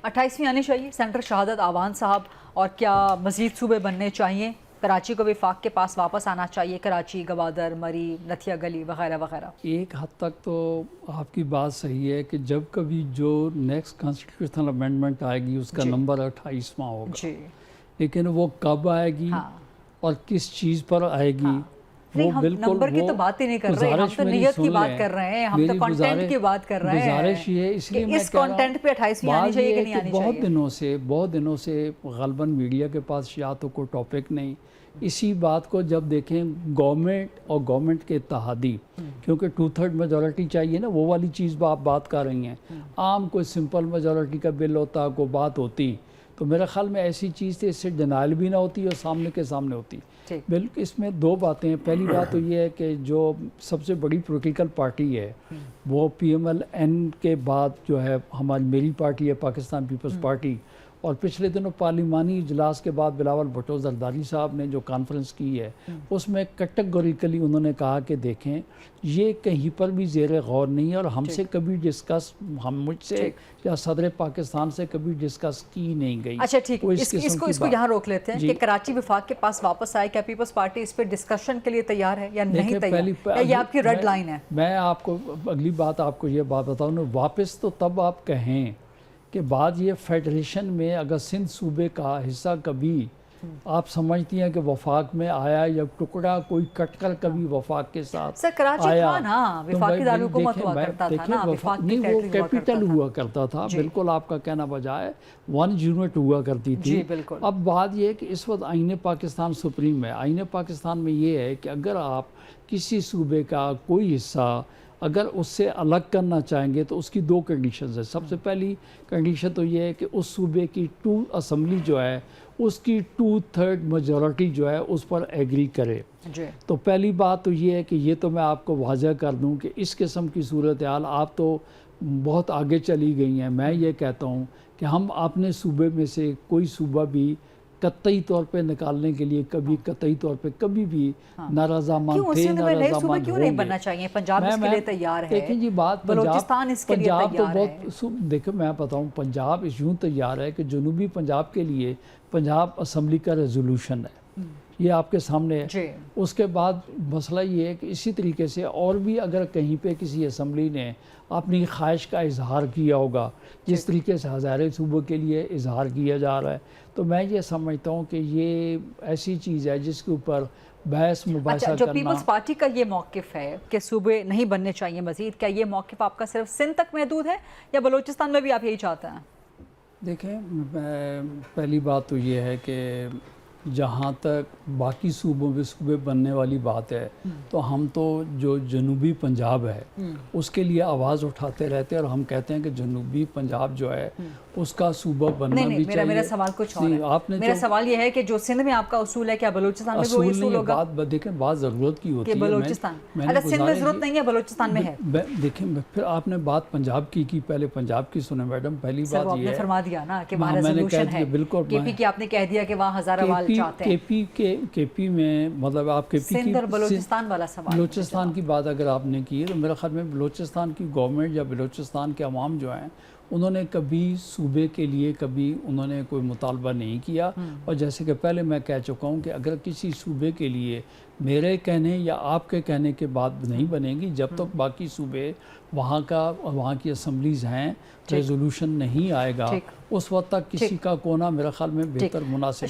28वीं आनी चाहिए सेंटर शहादत आवान साहब, और क्या मज़ीद सूबे बनने चाहिए? कराची को वफाक के पास वापस आना चाहिए, कराची, गवादर, मरी, नथिया गली वगैरह वगैरह। एक हद तक तो आपकी बात सही है कि जब कभी जो नेक्स्ट कॉन्स्टिट्यूशनल अमेंडमेंट आएगी उसका नंबर 28वां होगा, लेकिन वो कब आएगी और किस चीज़ पर आएगी नहीं, हम नंबर की तो बात ही नहीं कर रहे, हम तो नियत की बात कर रहे हैं, हम तो कंटेंट की बात कर रहे हैं। गुजारिश ये इसलिए मैं इस कंटेंट पे 28वीं आनी चाहिए कि नहीं आनी चाहिए? बहुत दिनों से गलबन मीडिया के पास या तो कोई टॉपिक नहीं, इसी बात को जब देखें गवर्नमेंट और गवर्नमेंट के इत्तेहादी, क्योंकि 2/3 मेजॉरिटी चाहिए ना, वो वाली चीज़ आप बात कर रही हैं। आम कोई सिंपल मेजॉरिटी का बिल होता, कोई बात होती तो मेरे ख्याल में ऐसी चीज़ थी, इससे डिनाइल भी ना होती और सामने के सामने होती। बिल्कुल इसमें दो बातें हैं। पहली बात तो ये है कि जो सबसे बड़ी पॉलिटिकल पार्टी है वो PMLN के बाद जो है हमारी मेरी पार्टी है, पाकिस्तान पीपल्स पार्टी, और पिछले दिनों पार्लिमानी इजलास के बाद बिलावल भुट्टो जरदारी साहब ने जो कॉन्फ्रेंस की है उसमें कैटेगोरिकली उन्होंने कहा कि देखें ये कहीं पर भी ज़ेर गौर नहीं है और हमसे कभी डिस्कस, हम मुझसे या सदर पाकिस्तान से कभी डिस्कस की नहीं गई। अच्छा ठीक है, इसको यहाँ रोक लेते हैं कि कराची वफाक के पास वापस आए, क्या पीपल्स पार्टी इस पर डिस्कशन के लिए तैयार है या नहीं तैयार, या ये आपकी रेड लाइन है? मैं आपको अगली बात आपको ये बात बताऊँ ना, वापस तो तब आप कहें कि बाद ये फेडरेशन में अगर सिंध सूबे का हिस्सा कभी आप समझती हैं कि वफाक में आया या टुकड़ा कोई कटकर कभी वफाक के साथ सर कराची आया, था ना, वफाकी दारुलहुकूमत हुआ करता था ना, वफाक नहीं वो कैपिटल हुआ करता था, बिल्कुल आपका कहना बजाय 1 यूनिट हुआ करती थी। अब बात ये है कि इस वक्त आईने पाकिस्तान सुप्रीम है। आईने पाकिस्तान में ये है कि अगर आप किसी सूबे का कोई हिस्सा अगर उससे अलग करना चाहेंगे तो उसकी 2 कंडीशंस है। सबसे पहली कंडीशन तो ये है कि उस सूबे की 2 असम्बली जो है उसकी 2/3 मेजॉरिटी जो है उस पर एग्री करे। तो पहली बात तो ये है कि ये तो मैं आपको वाज़ह कर दूं कि इस किस्म की सूरत हाल आप तो बहुत आगे चली गई हैं। मैं ये कहता हूँ कि हम अपने सूबे में से कोई सूबा भी कतई तौर पे निकालने के लिए कभी कतई तौर पे कभी भी नाराज़ामंद थे, नाराज़ामंद क्यों नहीं बनना चाहिए? पंजाब इसके लिए तैयार है। देखें जी बात बलूचिस्तान इसके लिए तैयार है। देखो मैं बताऊं, पंजाब यूँ तैयार है कि जनूबी पंजाब के लिए पंजाब असम्बली का रेजोल्यूशन है, ये आपके सामने है। उसके बाद मसला ये है कि इसी तरीके से और भी अगर कहीं पे किसी असम्बली ने अपनी ख्वाहिश का इजहार किया होगा, जिस तरीके से हज़ारे सूबों के लिए इजहार किया जा रहा है, तो मैं ये समझता हूँ कि ये ऐसी चीज़ है जिसके ऊपर बहस मुबाहिसा जो पीपल्स पार्टी का ये मौक़िफ़ है कि सूबे नहीं बनने चाहिए मज़ीद, क्या ये मौक़िफ़ आपका सिर्फ सिंध तक महदूद है या बलूचिस्तान में भी आप यही चाहते हैं? देखें, पहली बात तो ये है कि जहाँ तक बाकी सूबों में सूबे बनने वाली बात है तो हम तो जो जनूबी पंजाब है उसके लिए आवाज़ उठाते रहते हैं और हम कहते हैं कि जनूबी पंजाब जो है उसका सूबा बनना भी चाहिए। मेरा सवाल कुछ और है। आपने मेरा सवाल ये है कि जो सिंध में आपका उसूल है, क्या बलूचिस्तान में भी वही उसूल होगा? देखें बात ज़रूरत की होती है। बलूचिस्तान सिंध में ज़रूरत नहीं है, बलूचिस्तान में है। देखें फिर आपने बात पंजाब की पहले पंजाब की सुने मैडम। पहली बात ये फरमा दिया ना कि वहाँ रेजोल्यूशन है, बिल्कुल केपी की आपने कह दिया कि वहाँ हज़ारावाल चाहते हैं। केपी में मतलब आप केपी की बलूचिस्तान वाला सवाल, बलूचिस्तान की बात अगर आपने की है तो मेरे ख्याल में बलूचिस्तान की गवर्नमेंट या बलूचिस्तान के अवाम जो हैं उन्होंने कभी सूबे के लिए कभी उन्होंने कोई मुतालबा नहीं किया। और जैसे कि पहले मैं कह चुका हूँ कि अगर किसी सूबे के लिए मेरे कहने या आपके कहने के बाद नहीं बनेगी, जब तक बाकी सूबे वहाँ की असम्बलीज़ हैं रेजोल्यूशन नहीं आएगा, उस वक्त तक किसी का कोना मेरे ख्याल में बेहतर मुनासिब